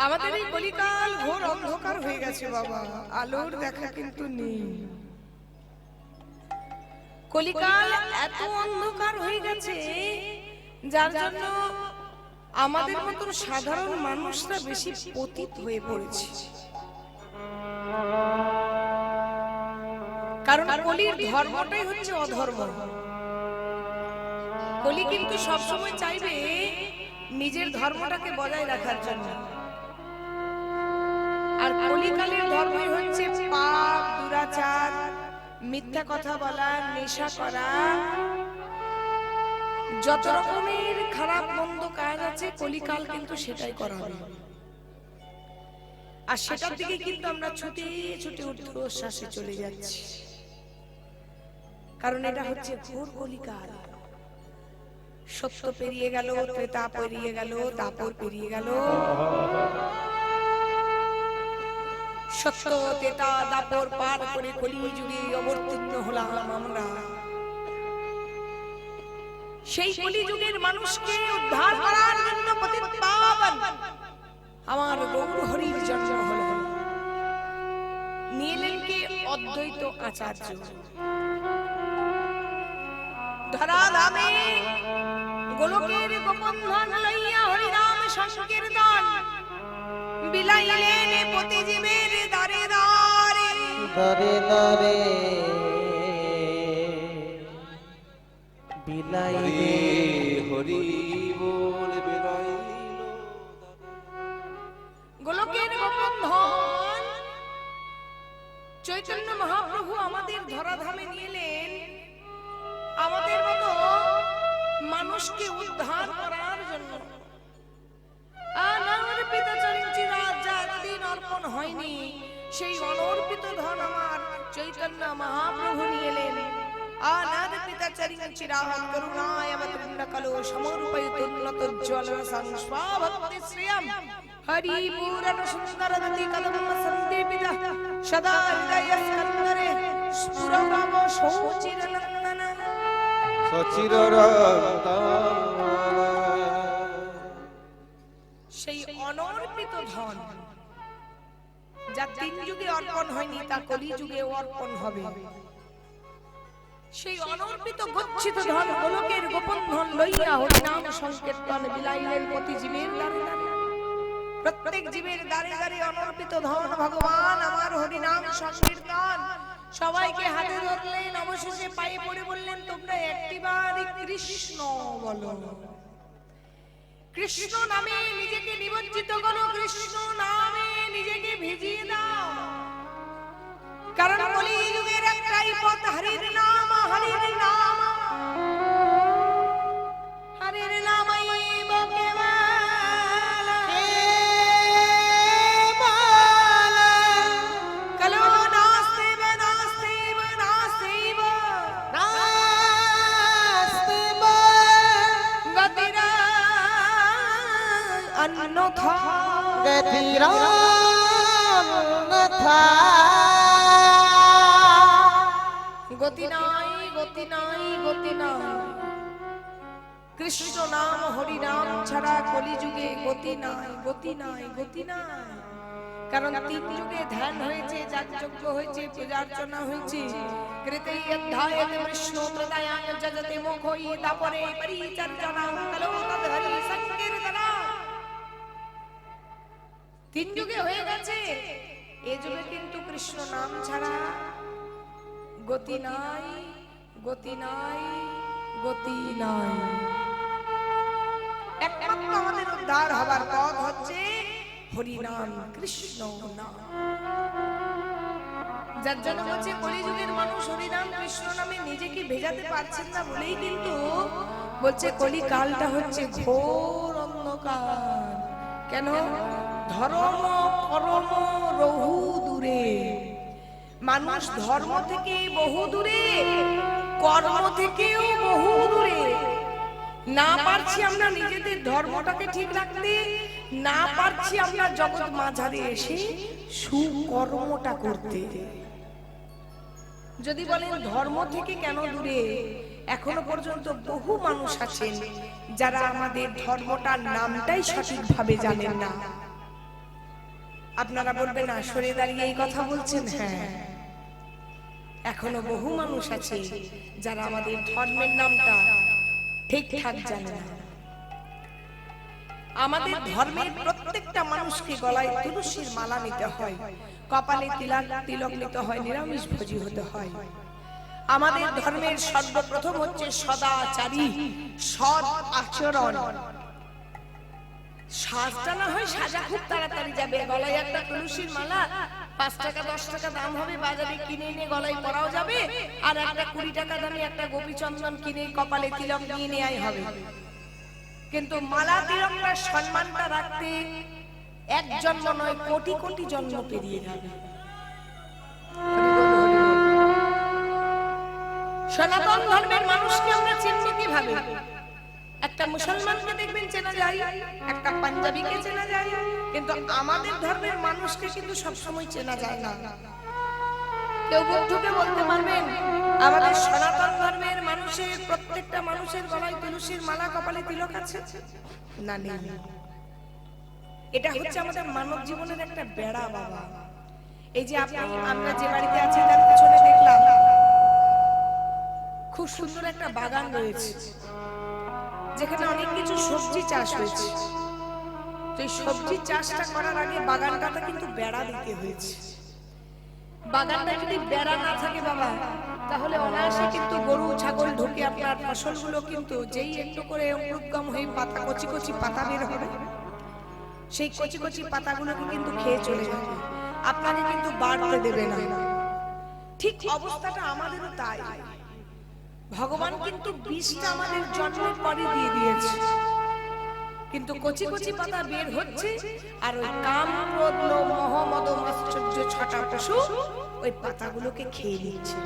আমাদের এই কলিকাল ঘোর অন্ধকার হয়ে গেছে বাবা, আলোর দেখা কিন্তু নেই। কলিকাল এত অন্ধকার হয়ে গেছে যার জন্য আমাদের মতন সাধারণ মানুষরা বেশি পতিত হয়ে পড়েছে। কারণ কলির ধর্মটাই হচ্ছে অধর্ম। কলি কিন্তু সবসময় চাইবে নিজের ধর্মটাকে বজায় রাখার জন্য। আর কলিকালের ধর্মই হচ্ছে পাপ, দুরাচার, মিথ্যা কথা বলা, নেশা করা, যত রকমের খারাপ মন্দ কাজ আছে কলিকাল কিন্তু সেটাই করাবে। আর সেটার দিকে কিন্তু আমরা ছুটে ছুটে ঊর্ধ্বশ্বাসে চলে যাচ্ছি, কারণ এটা হচ্ছে ঘোর কলিকাল। সত্য পেরিয়ে গেল, ত্রেতা পেরিয়ে গেল, দাপর পেরিয়ে গেল। সত্য, ত্রেতা, দাপর পার করে কলিযুগে অবতীর্ণ হলাম আমরা। সেই কলিযুগের মানুষকে উদ্ধার করার জন্য পতিত পাবন আমার গৌর হরির জন্ম হলো। নিয়ে এলেন কে? অদ্বৈত আচার্য। ধরাধামে গোলকের গোপন ধন লইয়া হরিনাম সংকীর্তন বিলাইলেন পতি জীবের দ্বারে দ্বারে দ্বারে দ্বারে বিলাইলে হরি বল বিলাইল। গোলকের গোপন ধন চৈতন্য মহাপ্রভু আমাদের ধরাধামে নিয়ে এলেন আমাদের মতো মানুষকে উদ্ধার করার জন্য। অনর্পিত চরিচিরাজ যা এতদিন অর্পণ হয়নি, সেই অনর্পিত ধন আমার চৈতন্য মহাপ্রভু নিয়ে এলেন। অনর্পিত চরিচিরাজ করুণায় অবতীর্ণকালো সমর্পয়িত উন্নতোজ্জ্বল সংস্বাভক্তি শ্রিয়ম হরি পূরণ সুন্দর দতি কলম সন্দীপিত সদা হৃদয় স্কন্দরে স্ফুরণম সৌচিরনন্দন সচির সেই অনর্পিত ধন যা তিন যুগে অর্পণ হয়নি তা কলি যুগে অর্পণ হবে। সেই অনর্পিত গচ্ছিত ধন গোলকের গোপন ধন লইয়া হরিনাম সংকীর্তন বিলাইলেন প্রতি জীবের দ্বারে দ্বারে। প্রত্যেক জীবের দ্বারে দ্বারে অনর্পিত ধন ভগবান আমার হরিনাম সংকীর্তন সবাইকে হাতে ধরলেন। অবশেষে পায়ে পড়ে বললেন, তোমরা একটিবারই কৃষ্ণ বলো। কৃষ্ণ নামে নিজেকে নিমজ্জিত করো, কৃষ্ণ নামে নিজেকে ভিজিয়ে দাও। কারণ কলিযুগের একটাই পথ, হরির নাম, হরির নাম, হরির নামই কেবল কলো নাস্তিব নাস্তিব নাস্তিব নাস্তিব গতিরা অন্যথা গতিরা অন্যথা। গতি নাই, গতি নাই, গতি নাই। কৃষ্ণ নাম হরি নাম ছাড়া কলিযুগে গতি নাই, গতি নাই, গতি নাই। কারণ তিন যুগে ধ্যান হয়েছে, যাগযজ্ঞ হয়েছে, পূজার্চনা হয়েছে। কৃতেই অধ্যায়েতে কৃষ্ণ ত্রতায়াং জগতে মোক্ষই দাপরে পরিচর্যনাং কলো তদ্হরি সংকীর্তনা। তিন যুগে হয়ে গেছে, এই যুগে কিন্তু কৃষ্ণ নাম ছাড়া গতি নাই, গতি নাই, গতি নাই। একমাত্র আমাদের উদ্ধার হবার পথ হচ্ছে হরিনাম, কৃষ্ণ নাম। যার জন্য হচ্ছে কলিযুগের মানুষ হরিনাম কৃষ্ণ নামে নিজেকে ভেজাতে পারছেন না বলেই কিন্তু বলছে কলিকালটা হচ্ছে ঘোর অন্ধকার। কেন? ধর্ম কর্ম রহু দূরে। মানুষ ধর্ম থেকে বহু দূরে, কর্ম থেকেও বহু দূরে। না পারছি আমরা নিজেদের ধর্মটাকে ঠিক রাখতে, না পারছি আমরা জগৎ মাঝারে এসে সুকর্মটা করতে। যদি বলেন ধর্ম থেকে কেন দূরে, এখনো পর্যন্ত বহু মানুষ আছেন যারা আমাদের ধর্মটার নামটাই সঠিকভাবে জানেন না। আপনারা বলবেন না সরে দাঁড়িয়ে এই কথা বলছেন, হ্যাঁ এখনো বহু মানুষ আছে যারা আমাদের ধর্মের নামটা ঠিকঠাক জানে না। আমাদের ধর্মের প্রত্যেকটা মানুষকে গলায় তুলসীর মালা নিতে হয়, কপালে তিলক নিতে হয়, নিরামিষ ভোজী হতে হয়। আমাদের ধর্মের সর্বপ্রথম হচ্ছে সদাচারী, সৎ আচরণ। সাজটা না হয় সাজা খুব তাড়াতাড়ি যাবে, গলায় একটা তুলসীর মালা 5 টাকা 10 টাকা দাম হবে, বাজারে কিনে এনে গলায় পরাও যাবে, আর একটা 20 টাকা দামে একটা গোপী চন্দন কিনে কপালে তিলক নিয়ে নেওয়াই হবে। কিন্তু মালা তিলকটার সম্মানটা রাখতে এক জন্ম নয়, কোটি কোটি জন্ম পেরিয়ে যাবে। সনাতন ধর্মের মানুষকে আমরা চিনব কিভাবে? একটা মুসলমানকে দেখবেন চেনা যায়, একটা পাঞ্জাবিকে চেনা যায়, কিন্তু আমাদের ধর্মের মানুষকে কিন্তু সবসময় চেনা যায় না। কেউ বুদ্ধকে বলতে পারবেন আমাদের সনাতন ধর্মের মানুষের প্রত্যেকটা মানুষের গলায় তুলসীর মালা, কপালে তিলক আছে? না, নেই। এটা হচ্ছে আমাদের মানব জীবনের একটা বেড়া বাবা। এই যে আমরা যে বাড়িতে আছি তার পেছনে দেখলাম খুব সুন্দর একটা বাগান রয়েছে, যেখানে অনেক কিছু সবজি চাষ হয়েছে। তো এই সবজি চাষটা করার আগে বাগানটাতে কিন্তু বেড়া দিতে হয়েছে। বাগানটা যদি বেড়া না থাকে বাবা, তাহলে অনায়াসে কিন্তু গরু ছাগল ঢুকে আপনার ফসলগুলো কিন্তু যেই একটু করে অঙ্কুরোদ্গম হয়ে পাতা, কচি কচি পাতা বের হবে, সেই কচি কচি পাতাগুলোকে কিন্তু খেয়ে চলে যাবে, আপনাকে কিন্তু বাড়তে দেবে না। ঠিক অবস্থাটা আমাদেরও তাই। ভগবান কিন্তু বীজটা আমাদের জন্মের পরে দিয়ে দিয়েছে, কিন্তু কচি কচি পাতা বের হচ্ছে, আর ওই কাম ক্রোধ লোভ মোহ মদ মাশ্চর্য 6টা পশু ওই পাতাগুলোকে খেয়ে নিচ্ছে,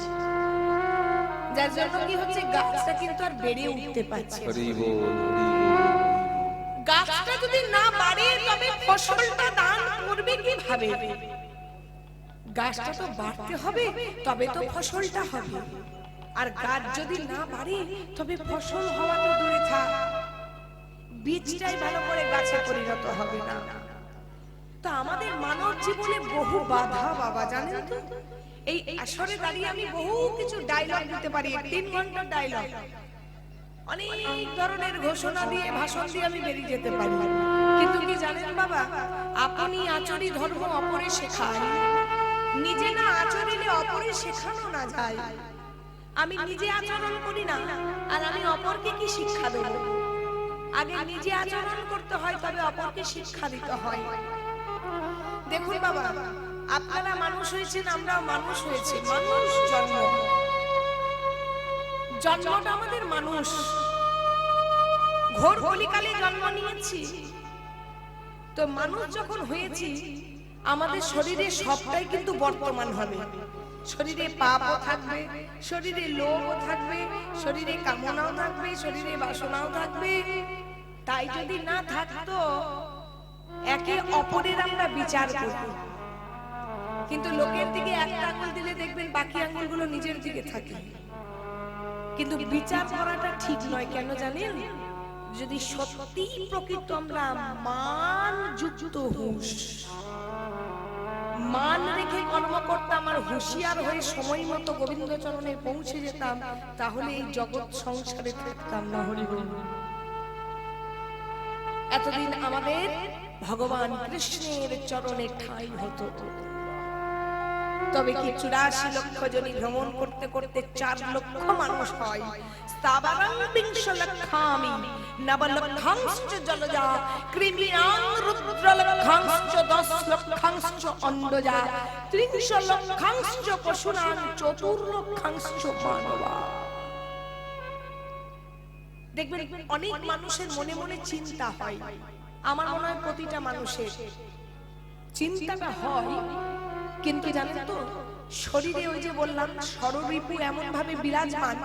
যার জন্য কি হচ্ছে গাছটা কিন্তু আর বেড়ে উঠতে পারছে না। গাছটা যদি না বাড়ে তবে ফসলটা দান করবে কিভাবে? গাছটা তো বাড়তে হবে, তবে তো ফসলটা হবে। আর গাছ যদি না বাড়ে তবে ফসল হওয়া তো দূরে থাক, বীজটাই ভালো করে গাছে পরিণত হবে না। তো আমাদের মানব জীবনে বহু বাধা বাবা, জানেন তো? এই আসরে দাঁড়িয়ে আমি বহু কিছু ডায়লগ দিতে পারি, 3 ঘন্টার ডায়লগ, অনেক ধরনের ঘোষণা দিয়ে ভাষণ দিয়ে আমি বেরিয়ে যেতে পারি। কিন্তু কি জানেন বাবা, আপনি আচরি ধর্ম অপরে শেখায়, নিজে না আচরিলে অপরে শেখানো না যায়। আমি নিজে আচরণ করি না, আর আমি অপরকে কি শিক্ষা দেব? আগে নিজে আচরণ করতে হয়, তবে অপরকে শিক্ষা দিতে হয়। দেখুন বাবা, আপনারা মানুষ হয়েছেন, আমরাও মানুষ হয়েছি। মানুষ জন্মটা আমাদের মানুষ, ঘোর কলিকালে জন্ম নিয়েছি। তো মানুষ যখন হয়েছি, আমাদের শরীরে সবটাই কিন্তু বর্তমান হবে। শরীরে পাপও থাকবে, শরীরে লোভও থাকবে, শরীরে কামনাও থাকবে, শরীরে বাসনাও থাকবে। তাই যদি না থাকতো, একে অপরের আমরা বিচার করব। কিন্তু লোকের দিকে একটা আঙ্গুল দিলে দেখবেন বাকি আঙ্গুলগুলো নিজের দিকে থাকে। কিন্তু বিচার করাটা ঠিক নয়, কেন জানেন? যদি সত্যি প্রকৃত আমরা মান যুক্ত হুঁশ, মান রেখে কর্ম করতাম আর হুঁশিয়ার হয়ে সময় মতো গোবিন্দ চরণে পৌঁছে যেতাম, তাহলে এই জগৎ সংসারে থাকতাম না। হরি হরি। এতদিন আমাদের ভগবান কৃষ্ণের চরণে ঠাঁই হতো। তবে কি 84 লক্ষ জনি ভ্রমণ করতে করতে 4 লক্ষ মানুষ হয়? স্থাবরং বিংশ লক্ষামি নবলক্ষাংশ্চ জলজা কৃমিনাং রুদ্র লক্ষাংশ্চ 10 লক্ষাংশ্চ অন্ডজা 30 লক্ষাংশ্চ পশুনাং 4 লক্ষাংশ্চ মানবা। দেখবেন অনেক মানুষের মনে মনে চিন্তা হয়। আমার মনে হয় প্রতিটা মানুষের চিন্তাটা হয়, কিন্তু জানেন তো, শরীরে ওই যে বললাম ষড়রিপু এমন ভাবে বিরাজমান,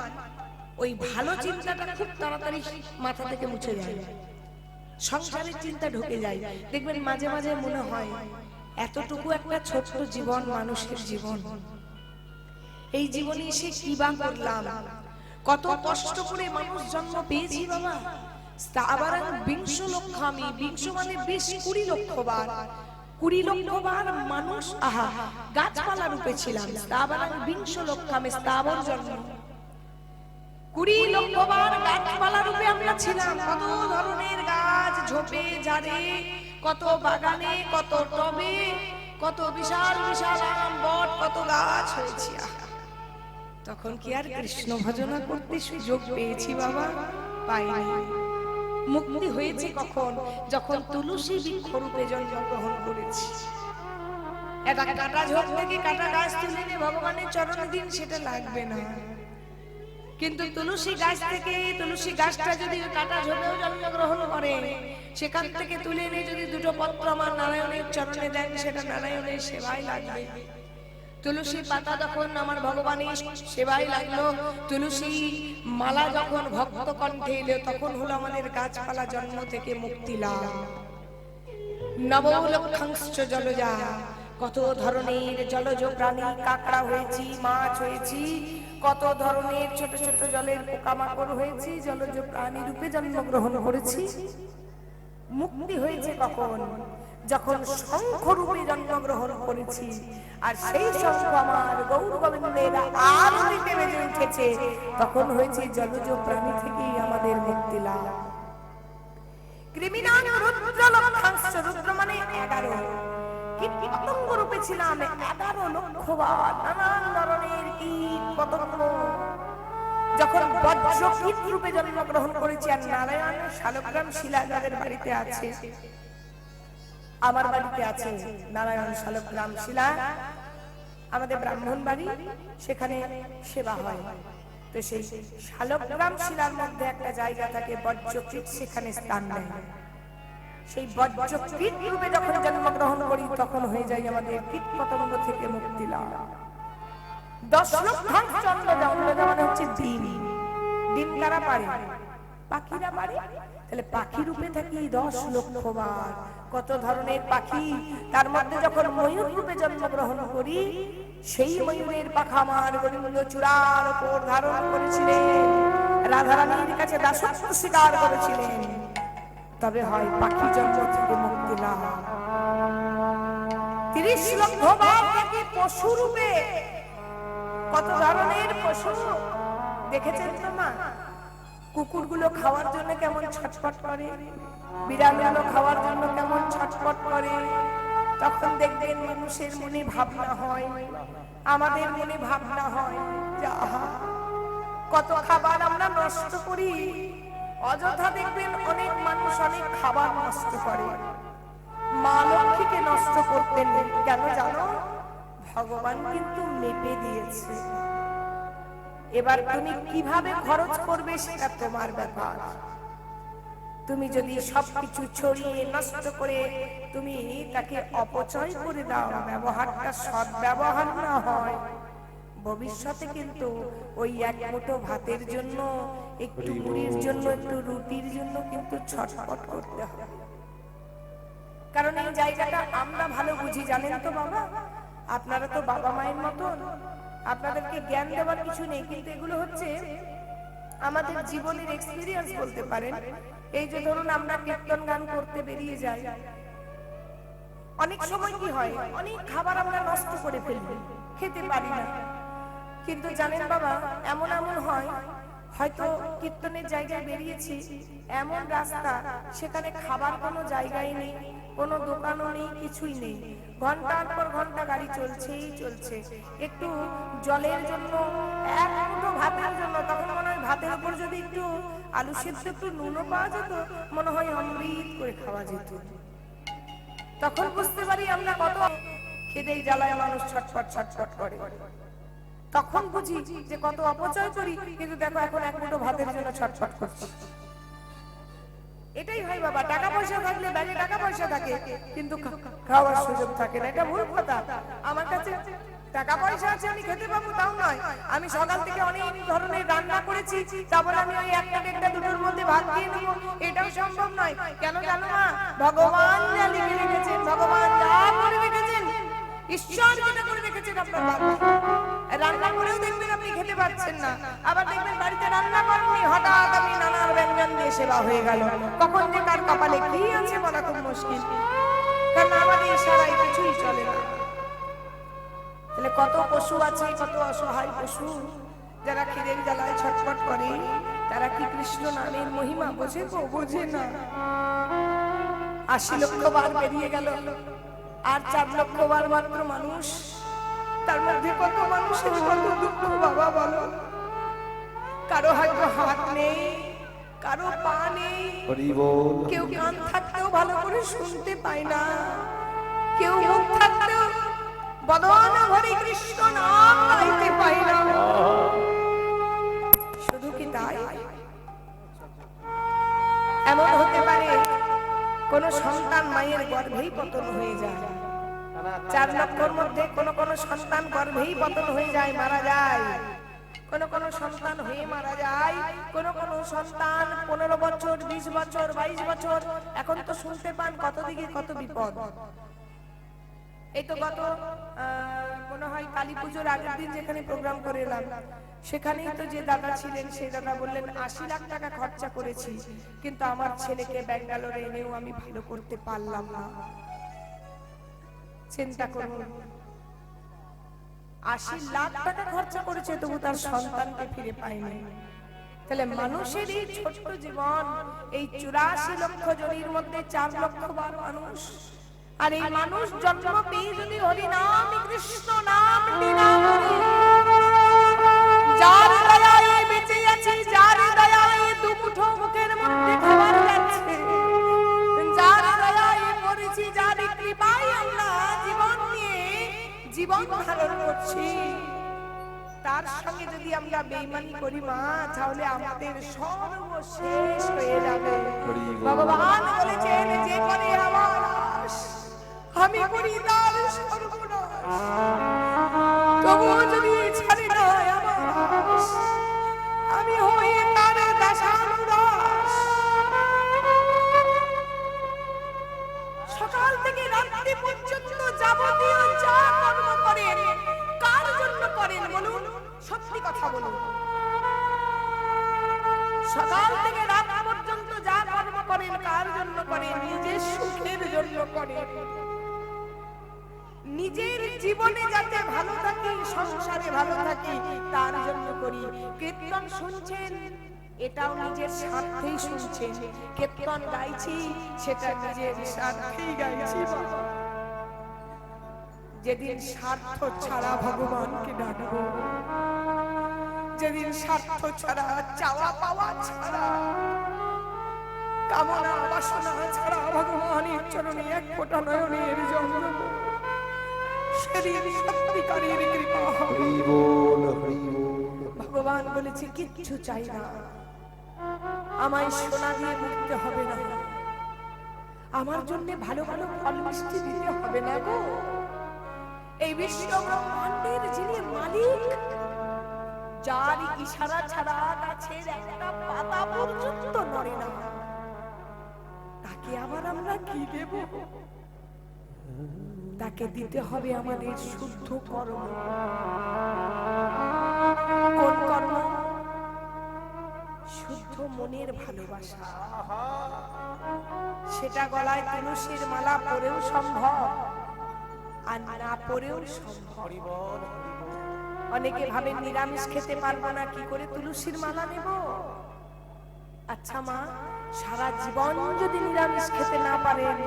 ওই ভালো চিন্তাটা খুব তাড়াতাড়ি মাথা থেকে মুছে যায়, সংসারের চিন্তা ঢুকে যায়। দেখবেন মাঝে মাঝে মনে হয় এতটুকু একটা ছোট্ট জীবন, মানুষের জীবন, এই জীবনে এসে কি বা করলাম? কত কষ্ট করে মানুষ জন্ম পেয়েছি বাবা। স্থাবরং বিংশ লক্ষামি, বিংশ মানে 20-20 লক্ষ বার, 20 লক্ষবার মানুষ আহা গাছপালা রূপে ছিলাম, স্থাবরাং বিংশ লক্ষামে স্থাবর জন্ম। 20 লক্ষবার গাছপালা রূপে আমরা ছিলাম, কত ধরনের গাছ, ঝোপে ঝাড়ে, কত বাগানে, কত টবে, কত বিশাল বিশাল আম বট, কত গাছ হয়েছে। তখন কি আর কৃষ্ণ ভজনা করতে সুযোগ পেয়েছি বাবা? পাইনি। মুক্তি হয়েছে কখন? যখন তুলসী বৃক্ষরূপে জন্মগ্রহণ করেছি। এটা কাটা ঝোপ থেকে কাটা গাছ তুলে নিয়ে ভগবানের চরণে দিন, সেটা লাগবে না। কিন্তু তুলসী গাছ থেকে, তুলসী গাছটা যদি কাটা ঝোপেও জন্মগ্রহণ করে, সেখান থেকে তুলে নিয়ে যদি দুটো পত্র আমার নারায়ণের চরণে দেন, সেটা নারায়ণের সেবায় লাগবে। তুলসী পাতা যখন আমার ভগবানের সেবায় লাগলো, তুলসী মালা যখন ভক্ত কণ্ঠে এলো, তখন হলো আমাদের গাছপালা জন্ম থেকে মুক্তি লাভ। নবলক্ষাংশ জলজা, কত ধরনের জলজ প্রাণী, কাঁকড়া হয়েছি, মাছ হয়েছি, কত ধরনের ছোট ছোট জলের পোকামাকড় হয়েছি, জলজ প্রাণী রূপে জন্মগ্রহণ করেছি। মুক্তি হয়েছে কখন? যখন শঙ্খ রূপে জন্মগ্রহণ করেছি, আর সেই শঙ্খ আমার গৌর গোবিন্দের আরতিতে বেজে উঠেছে, তখন হয়েছে জলজ প্রাণী থেকেই আমাদের মুক্তি লাভ। কৃমিনাং রুদ্র লক্ষাংশ, রুদ্র মানে 11, কীট পতঙ্গ রূপে ছিলাম 11 লক্ষবার, নানান ধরনের কীট পতঙ্গ। যখন বজ্র কীট রূপে জন্মগ্রহণ করেছি, আর নারায়ণ শালগ্রাম শিলা যাদের বাড়িতে আছে, আমার বাড়িতে আছে নারায়ণ শালগ্রাম শিলা, আমাদের ব্রাহ্মণ বাড়ি, সেখানে সেবা হয়। তো সেই শালগ্রাম শিলার মধ্যে একটা জায়গা থাকে বজ্রকীট, সেখানে স্থান নেয়। সেই বজ্রকীট রূপে যখন জন্মগ্রহণ করি, তখন হয়ে যায় আমাদের কীট পতঙ্গ থেকে মুক্তি লাভ। 10 লক্ষাংশ চন্দ্রজা, মানে হচ্ছে ডিম। ডিম কারা পারে? পাখিরা পারে। তাহলে পাখি রূপে থাকি 10 লক্ষবার, কত ধরনের পাখি। তার মধ্যে যখন ময়ূর রূপে জন্মগ্রহণ করি, সেই ময়ূরের পাখা আমার গোবিন্দ চূড়ার উপর ধারণ করেছিলেন, রাধারানীর কাছে দাসত্ব স্বীকার করেছিলেন। তবে হয় পাখি জন্ম থেকে মুক্তি লাভ। 30 লক্ষবার থাকি পশু রূপে, কত ধরনের পশু দেখেছেন তো মা? কুকুরগুলো খাওয়ার জন্য কেমন ছটফট করে, বিড়ালগুলো খাওয়ার জন্য কেমন ছটফট করে। তখন দেখবেন মানুষের মনে ভাবনা হয়, আমাদের মনে ভাবনা হয় যে আহা, কত খাবার আমরা নষ্ট করি। অযথা দেখবেন অনেক মানুষ অনেক খাবার নষ্ট করে। মা লক্ষ্মীকে নষ্ট করতেন কেন জানো? ভগবান কিন্তু মেপে দিয়েছে। এবার তুমি কিভাবে খরচ করবে সেটা তোমার ব্যাপার। তুমি যদি সবকিছু ছড়িয়ে নষ্ট করে তুমি তাকে অপচয় করে দাও, ব্যবহারটা সৎ ব্যবহার না হয়, ভবিষ্যতে কিন্তু ওই এক মুঠো ভাতের জন্য, একটু মুড়ির জন্য, একটু রুটির জন্য কিন্তু ছটফট করতে হবে। কারণ এই জায়গাটা আমরা ভালো বুঝি, জানেন তো বাবা? আপনারা তো বাবা মায়ের মতন, আপনাদেরকে জ্ঞান দেওয়ার কিছু নেই, কিন্তু এগুলো হচ্ছে আমাদের জীবনের এক্সপেরিয়েন্স বলতে পারেন। এই যে ধরুন আমরা কীর্তন গান করতে বেরিয়ে যাই, অনেক সময় কি হয়, অনেক খাবার আমরা নষ্ট করে ফেলি, খেতে পারি না। কিন্তু জানেন বাবা, এমন এমন হয়, হয়তো কীর্তনের জায়গায় বেরিয়েছি, এমন রাস্তা সেখানে খাবার কোনো জায়গায় নেই, কোনো দোকানও নেই, কিছুই নেই, ঘন্টার পর ঘন্টা গাড়ি চলছেই চলছে। একটু জলের জন্য, এক মুঠো ভাতের জন্য, তখন মনে হয় ভাতের উপর যদি একটু আলু সেদ্ধ, একটু নুনও পাওয়া যেত, মনে হয় অমৃত করে খাওয়া যেত। তখন বুঝতে পারি আমরা কত খিদেই জ্বালায় মানুষ ছটফট ছটফট করে। তখন বুঝি যে কত অপচয় করি, কিন্তু দেখো এখন এক মুঠো ভাতের জন্য ছটফট করছি। এটাই হয় বাবা, টাকা পয়সা থাকলে ব্যাগে টাকা পয়সা থাকে, কিন্তু খাওয়ার সুযোগ থাকে না। এটা ভুল কথা। আমার কাছে টাকা পয়সা আছে, আমি খেতে পাবো তাও নয়। আমি সকাল থেকে অনেক ধরনের রান্না করেছি, তারপরে আমি ওই একটা দেড়টা দুটোর মধ্যে ভাত খেয়ে নেবো, এটাও সম্ভব নয়। কেন জানো না? ভগবান যা লিখে রেখেছেন, ভগবান যা করে রেখেছেন, ঈশ্বর যেটা করে রেখেছেন, আপনার রান্না করেও দেখবেন আপনি খেতে পারছেন না। আবার দেখবেন বাড়িতে রান্না করেননি, হঠাৎ আপনি নানান ব্যঞ্জন দিয়ে সেবা হয়ে গেল। কখন যে তার কপালে কি আছে বলা খুব মুশকিল, কারণ আমাদের ইশারায় চলে না। তাহলে কত পশু আছে, কত অসহায় পশু যারা খিদের জ্বালায় ছটফট করে, তারা কি কৃষ্ণ নামের মহিমা বোঝে? তো বোঝে না। 80 লক্ষ বার বেরিয়ে গেল, আর 4 লক্ষ বার মাত্র মানুষ। তার মধ্যে কত মানুষের কত দুঃখ বাবা বলো। কারো হয়তো হাত নেই, কারো পা নেই, হরি বল। কেউ কান থাকতেও ভালো করে শুনতে পায় না, কেউ মুখ থাকতেও বদন ভরে কৃষ্ণ নাম গাইতে পায় না। শুধু কি তাই? এমন হতে পারে কোন সন্তান মায়ের গর্ভেই পতন হয়ে যায়। 4 লক্ষর মধ্যে কোন কোন সন্তান গর্ভেই পতন হয়ে যায়, মারা যায়। কোন কোন সন্তান হয়ে মারা যায়, কোন কোন সন্তান 15 বছর, 20 বছর, 22 বছর। এখন তো শুনতে পান কত দিকে কত বিপদ। এই তো গত মনে হয় কালী পুজোর আগের দিন যেখানে প্রোগ্রাম করে এলাম, সেখানেই তো যে দাদা ছিলেন সেই দাদা বললেন 80 লাখ টাকা খরচা করেছি, কিন্তু আমার ছেলেকে ব্যাঙ্গালোরে এনেও আমি ভালো করতে পারলাম না। চিন্তা করুন, 80 লাখ টাকা খরচা করেছে তবু তার সন্তানকে ফিরে পায়নি। তাহলে মানুষের এই ছোট্ট জীবন, এই 84 লক্ষ জনের মধ্যে 4 লক্ষ বার মানুষ। আর এই মানুষ জন্ম পেয়ে যদি হরি নাম কৃষ্ণ নাম নিনাম করি, যার দয়ায় বেঁচে আছি, যার দয়ায় দুমুঠো মুখের মধ্যে খাবার যাচ্ছে, যার দয়ায় পড়েছি, যার কৃপায় আমরা জীবন নিয়ে জীবন ধারণ করছি, তার সঙ্গে যদি আমরা বেঈমানি করি মা, তাহলে আমাদের সর্বশেষ হয়ে যাবে। ভগবান বলেছেন, যে করে আমার আশ, আমি করি তার সর্বনাশ। তবুও যদি ছাড়ি না আমার আশ, আমি হই তার দাসানুদাস। সকাল থেকে রাত্রি পর্যন্ত যাবতীয় যা কর্ম করেন, কার জন্য করেন বলুন? সত্যি কথা বলুন। সকাল থেকে রাত পর্যন্ত যা কর্ম করেন, কার জন্য করেন? নিজের সুখের জন্য করেন। নিজের জীবনে যাতে ভালো থাকি, সংসারে ভালো থাকি, তার জন্য করি। কীর্তন শুনছেন, এটাও নিজের স্বার্থেই শুনছেন। কীর্তন গাইছি, সেটা নিজের স্বার্থেই গাইছি। যেদিন স্বার্থ ছাড়া ভগবানকে ডাকবো, যেদিন স্বার্থ ছাড়া, চাওয়া পাওয়া ছাড়া, কামনা বাসনা ছাড়া ভগবানের চরণে এক ফোঁটা নয়নের জল দেব, সেদিন সত্যিকারের কৃপা হবে। হরি বল, হরি বল। ভগবান বলেছে কিচ্ছু চাই না, আমায় সোনা দিয়ে মুক্ত হবে না, আমার জন্য ভালো ভালো ফল মিষ্টি দিতে হবে না গো। এই বিশ্ব ব্রহ্মাণ্ডের যিনি মালিক, যার ইশারা ছাড়া গাছের একটা পাতা পর্যন্ত নড়ে না, তাকে আবার আমরা কি দেব? তাকে দিতে হবে আমাদের শুদ্ধ কর্ম। কোন কর্ম? শুদ্ধ মনের ভালোবাসা। সেটা গলায় তুলসীর মালা পরেও সম্ভব, আর না পরেও সম্ভব। অনেকে ভাবেন নিরামিষ খেতে পারবো না, কি করে তুলসীর মালা নেব? আচ্ছা মা, সারা জীবন যদি নিরামিষ খেতে না পারেন,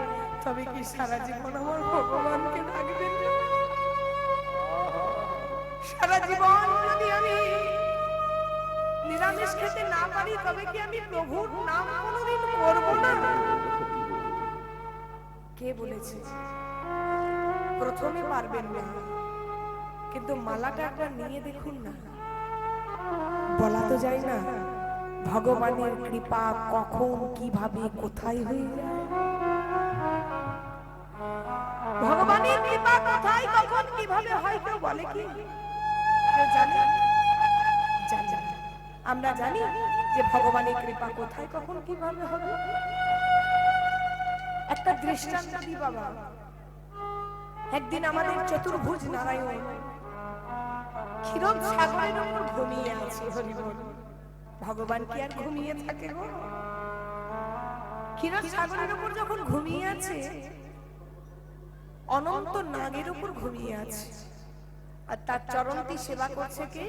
তবে কি সারা জীবন আমার ভগবানকে ডাকবেন? সারা জীবন যদি আমি নিরামিষ খেতে না পারি, তবে কি আমি প্রভুর নাম কোনোদিন করব না? কে বলেছে? প্রথমে পারবেন না, কিন্তু মালাটা একবার নিয়ে দেখুন না। বলা তো যায় না ভগবানের কৃপা কখন কিভাবে কোথায় হয়ে যায়। ভগবানের কৃপা কোথায় কখন কিভাবে হয় কেউ বলে কি? কেউ জানে? জানি না। আমরা জানি যে ভগবানের কৃপা কোথায় কখন কিভাবে হবে। একটা দৃষ্টান্ত দিই বাবা। একদিন আমাদের চতুর্ভুজ নারায়ণ ক্ষীরোদ সাগরের উপর ঘুমিয়ে আছে। হরি বল। ভগবান কি আর ঘুমিয়ে থাকে গো? ক্ষীরোদ সাগরের উপর যখন ঘুমিয়ে আছে, অনন্ত নাগের উপর ঘুমিয়ে আছে, আর তার চরণটি সেবা করছে কে?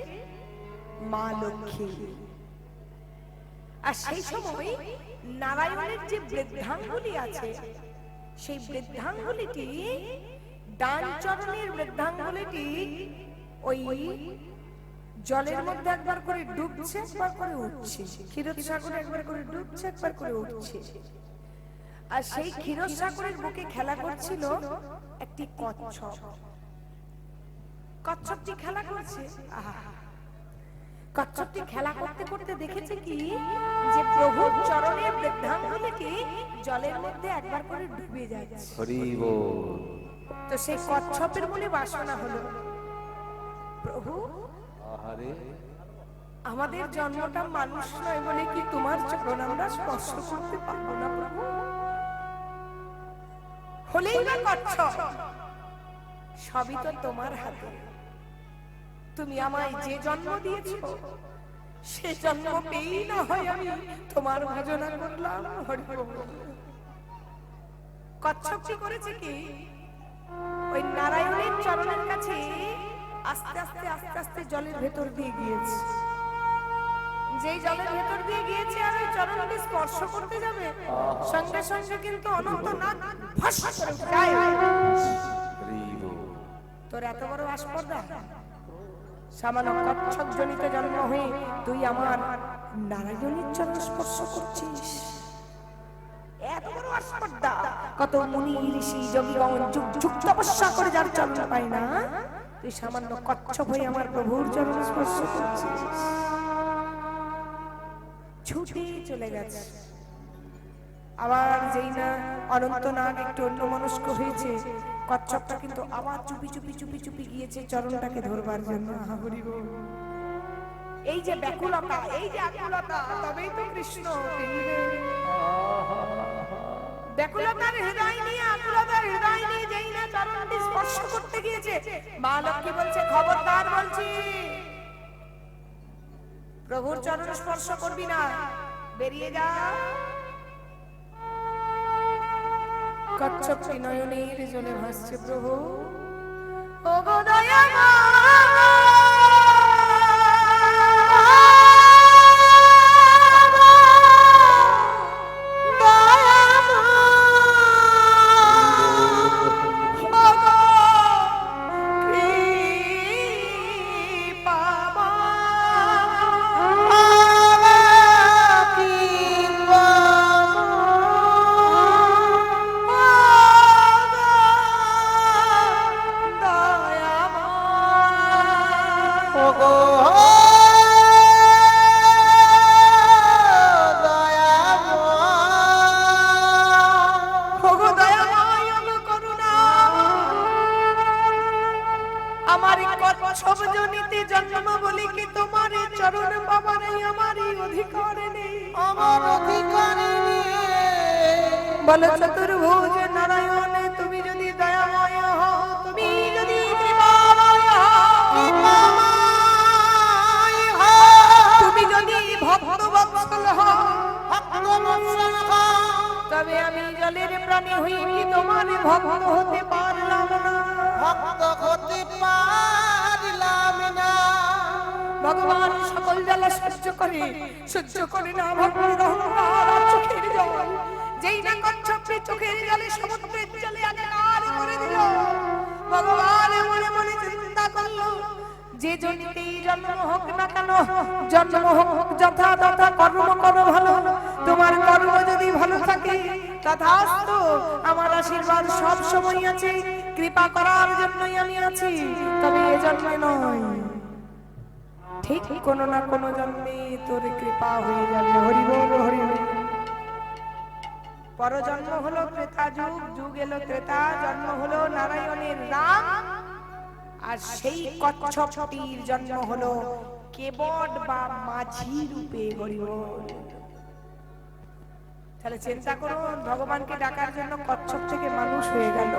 মা লক্ষ্মী। আর সেই সময় নারায়ণের যে বৃদ্ধাঙ্গুলি আছে, সেই বৃদ্ধাঙ্গুলিটি, ডান চরণের বৃদ্ধাঙ্গুলিটি ওই জলের মধ্যে একবার করে ডুবছে, একবার করে উঠছে, ক্ষীরসাগরে একবার করে ডুবছে, একবার করে উঠছে। আর সেই ক্ষীরসাগরের বুকে খেলা করছিল একটি কচ্ছপ। কচ্ছপটি খেলা করছে, আহা, কচ্ছপটি খেলা করতে করতে দেখেছে কি যে প্রভুর চরণের বৃদ্ধাঙ্গুলিটি জলের মধ্যে একবার করে ডুবে যাচ্ছে। হরি বল। তো সেই কচ্ছপের মনে বাসনা হলো, প্রভু আহারে আমাদের জন্মটা মানুষ নয় বলে কি তোমার চরণ আমরা স্পর্শ করতে পারবো না প্রভু? হলেই না কচ্ছপ, সবই তো তোমার হাতে। তুমি আমায় যে জন্ম দিয়েছো, সে জন্ম পেয়েই না হয় আমি তোমার ভজনা করলাম। হরি বল। কচ্ছপ কি করেছে কি, ওই নারায়ণের চরণের কাছে আস্তে আস্তে আস্তে আস্তে জলের ভেতর দিয়ে গিয়েছে। যেই জলের ভেতর দিয়ে গিয়েছে আর ওই চরণকে স্পর্শ করতে যাবে, সঙ্গে সঙ্গে কিন্তু অনন্ত নাগ ফস করে উঠে যায়। হরি বল। তোর এত বড় আস্পর্ধা, সামান্য কচ্ছপ জনিত জন্ম হয়ে তুই আমার নারায়ণের চরণ স্পর্শ করছিস? এত বড় আস্পর্ধা! কত মুনি ঋষি যোগীগণ যুগ যুগ তপস্যা করে যার চরণ পায় না, তুই সামান্য কচ্ছপ হয়ে আমার প্রভুর চরণ স্পর্শ করছিস। ছুটে চলে গেছে। আবার যেই না অনন্ত নাগ একটু অন্যমনস্ক হয়েছে, কচ্ছপটা কিন্তু আবার চুপি চুপি চুপি চুপি গিয়েছে চরণটাকে ধরবার জন্য। হরি বল। এই যে ব্যাকুলতা, এই যে আকুলতা, তবেই তো কৃষ্ণ ফিরবে। ব্যাকুলতার হৃদয় নিয়ে, আকুলতার হৃদয় নিয়ে যেই না চরণটি স্পর্শ করতে গিয়েছে, মা লক্ষ্মী বলছে, খবরদার বলছি, প্রভুর চরণ স্পর্শ করবি না, বেরিয়ে যা। কচ্ছপটি নয়নের জলে ভাসছে, প্রভু ও গো বল চতুর্ভুজ নারায়ণ, তুমি যদি দয়াময় হও, তুমি যদি কৃপাময় হও, তুমি যদি ভক্তবৎসল হও, তবে আমি জলের প্রাণী হই কি তোমার ভক্ত হতে পারলাম না, ভক্ত হতে পারলাম না। ভগবান সকল জ্বালা সহ্য করে না ভক্তের অহংকার আর চোখের জল। যেই না কচ্ছপটি চোখের জলে সমুদ্রের জলে একাকার করে দিল, ভগবান মনে মনে চিন্তা করলো, যে জনিতেই জন্ম হোক না কেন, জন্ম হোক যথা তথা, কর্ম করো ভালো, তোমার কর্ম যদি ভালো থাকে তথাস্তু, আমার আশীর্বাদ সব সময় আছে, কৃপা করার জন্যই আমি আছি, তবে এ জন্মে নয়, ঠিক কোনো না কোনো জন্মে তোর কৃপা হয়ে যাবে। হরি বল, হরি বল। পরজন্ম হলো ত্রেতা যুগ, যুগ এলো ত্রেতা, জন্ম হলো নারায়ণের রাম, আর সেই কচ্ছপটির জন্ম হলো কেবট বা মাঝি রূপে। হরি বল। তাহলে চিন্তা করুন, ভগবানকে ডাকার জন্য কচ্ছপ থেকে মানুষ হয়ে গেল।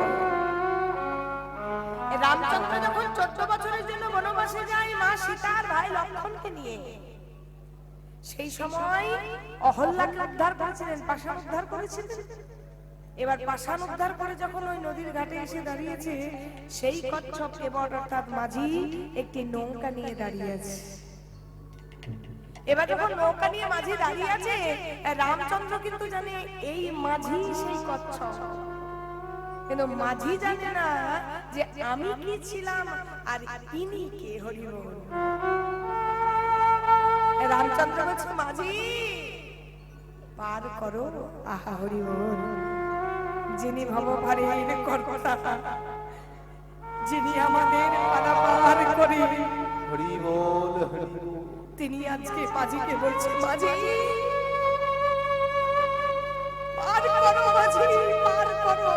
রামচন্দ্র যখন 14 বছরের জন্য বনবাসে যায় মা সীতার ভাই লক্ষ্মণকে নিয়ে, সেই সময় অহল্যাকে উদ্ধার করেছিলেন, পাষাণ উদ্ধার করেছিলেন। এবার পাষাণ উদ্ধার করে যখন ওই নদীর ঘাটে এসে দাঁড়িয়েছে, সেই কচ্ছপ এবার অর্থাৎ মাঝি একটি নৌকা নিয়ে দাঁড়িয়ে আছে। এবার যখন নৌকা নিয়ে মাঝি দাঁড়িয়ে আছে, রামচন্দ্র কিন্তু জানে এই মাঝি সেই কচ্ছপ, কিন্তু মাঝি জানে না যে আমি কি ছিলাম আর ইনি কে। হরি বল। রামচন্দ্র বলছে মাঝি পার করো। আহা হরি বল। যিনি ভবভারের কর্তা, যিনি আমাদের পারাপার করে, হরি বল হরি বল। তিনি আজকে মাঝিকে বলছে মাঝি পার করো, মাঝি পার করো।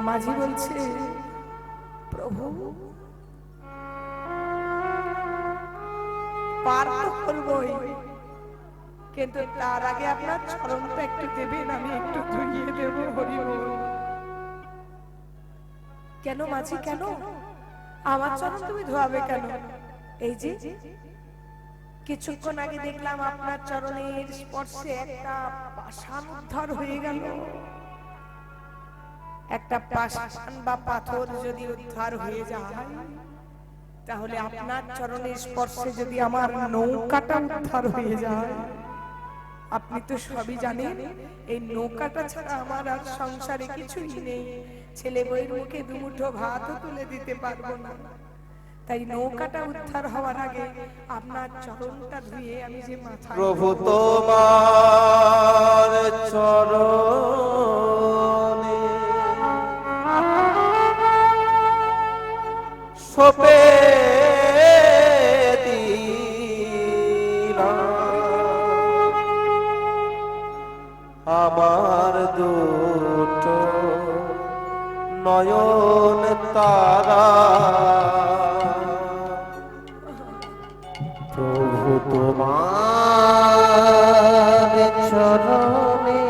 মাঝি বলছে প্রভু পার তো করবই, কিন্তু তার আগে আপনার চরণটা একটু দেবেন, আমি একটু ধুইয়ে দেব। হরি বল। কেন মাঝি কেন? আমার চরণ তুমি ধোয়াবে কেন? এই যে কিছুক্ষণ আগে দেখলাম আপনার চরণের স্পর্শে একটা পাষাণ উদ্ধার হয়ে গেল। একটা পাষাণ বা পাথর যদি উদ্ধার হয়ে যায়, তাহলে আপনার চরণের স্পর্শে যদি আমার নৌকাটা উদ্ধার হয়ে যায়, আপনি তো সবই জানেন এই নৌকাটা ছাড়া আমার আর সংসারে কিছুই নেই। ছেলে বউয়ের মুখে দুমুঠো ভাতও তুলে দিতে পারবো না। তাই নৌকাটা উদ্ধার হওয়ার আগে আপনার চরণটা ধুয়ে আমি যে মাথা। প্রভু তোমার চরণে সপে দিলাম আমার দুটো নয়ন তারা। প্রভু তোমার চরণে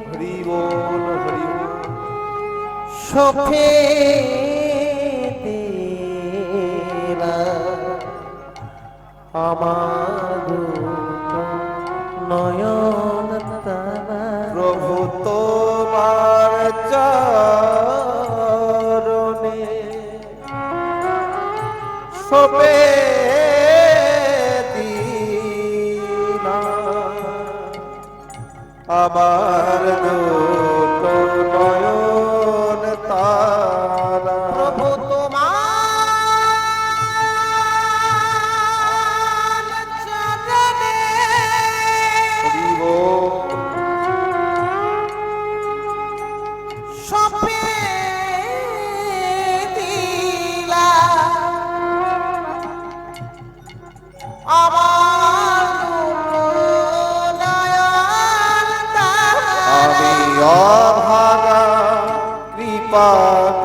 হরি বল হরি বল। সপে দিলাম আমার দুটো নয়ন তারা। প্রভু তোমার চরণে সপে দিলাম আমার দুটো নয়ন তারা। প্রভু তোমার চরণে হরি বল। সপে দিলাম আমার নয়ন তারা। আমি অভাগা কৃপা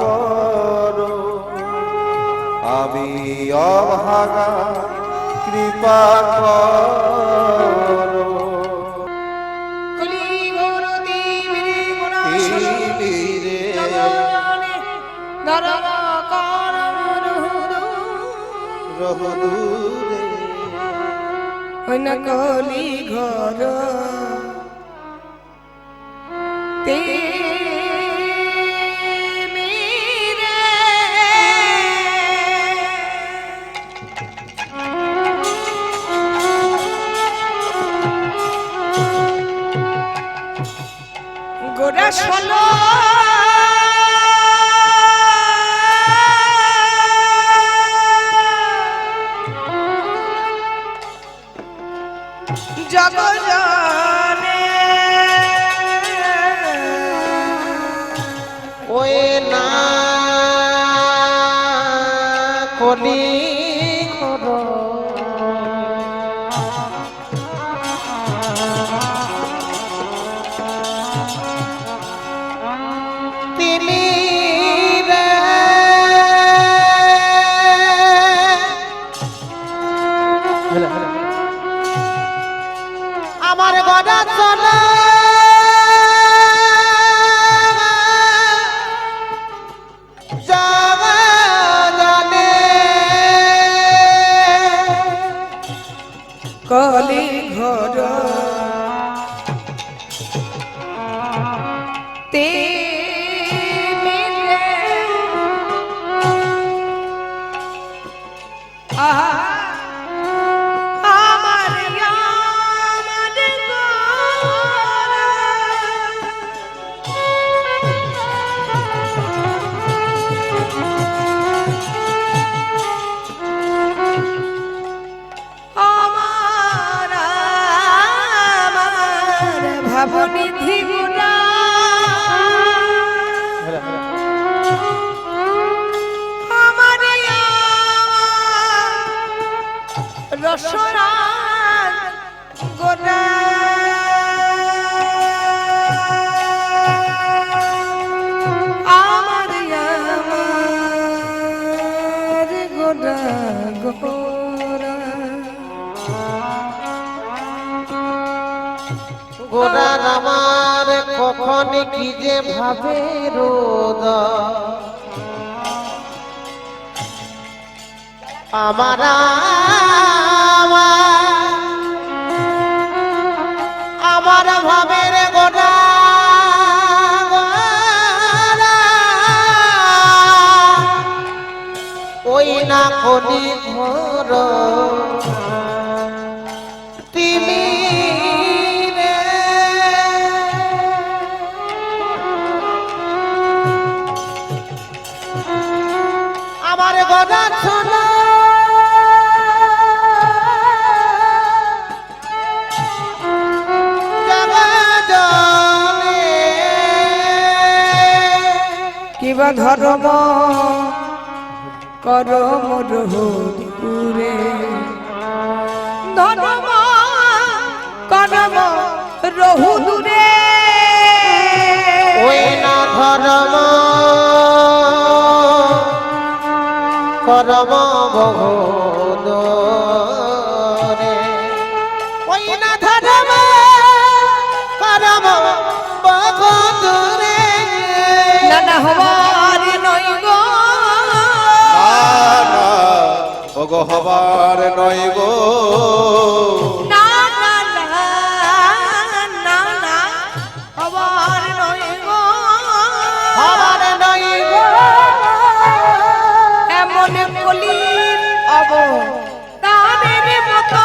করো, আমি অভাগা কৃপা করো। কলি গুরুদেবের তীরে চরণে ধরম করম রহদূরে হইন কলি ঘর তে গোরা শোনো জগজনে ওই না কলি করো তিনি রে আমার গড়া চলে জানে তেমনি রে আহা আমার ভাবনিধি গুণা আমার রসরাজ গোনা আমার গোনা গোরা গোড়ার আমার কখন কি যে ভাবে রোদ আমার আমার ভাবের গোড়া ওই না কলি ঘর তুমি আমার গদা শোনা কিবা ধর্ম করম রহুরে ধর্ম করম রহু দূরে ওই না ধর্ম করম বহুদূরে ওই না ধর্ম করম বহুদূরে নানা হবার নই গো না ওগো হবার নয় গো না না না না না হবার নই গো হবার নই গো এমন কলির অব তাদের মতো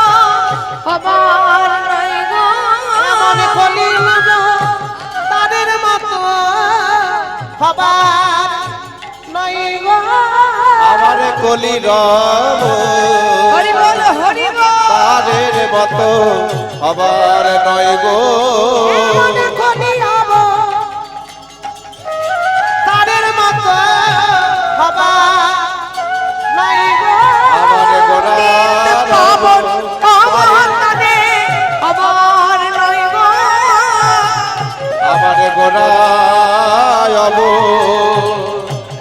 হবার নই গো এমন কলির তাদের মতো হবার নই গো আমার কলি রব হরি বল হরি বল তাদের মতো হবার নয় গো এমন কলির হব তাদের মতো হবার নই গো আমার গোড়া পাবন আমার তাদের হবার নই গো আমার গোড়ায়ব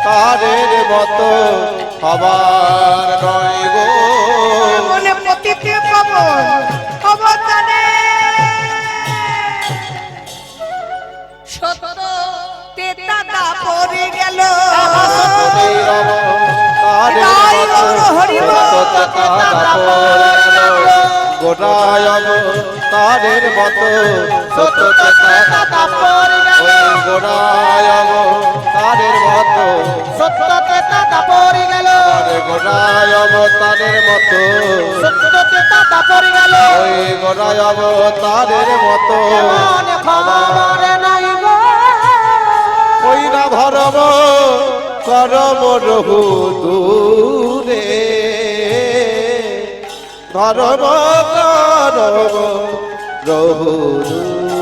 তাদের মতো হবার নয় গো মনে পতিতে পাবন হবার তাদের সত্য তেতা পড়ে গেল তাদের তাই মতো বলো হরি বল। গোড়ায়ব তাদের মতো সত্য গোড়ায়ব তাদের মতো সত্যতে তাতা পড়ে গেল গোড়ায়ব তাদের মতো সত্যতে তাতা পড়ে গেল ওই গোড়ায়ব তাদের মতো এমন খবর নাই গো ওই না ধরব করম রহু দূরে ধরব করম রহু দূরে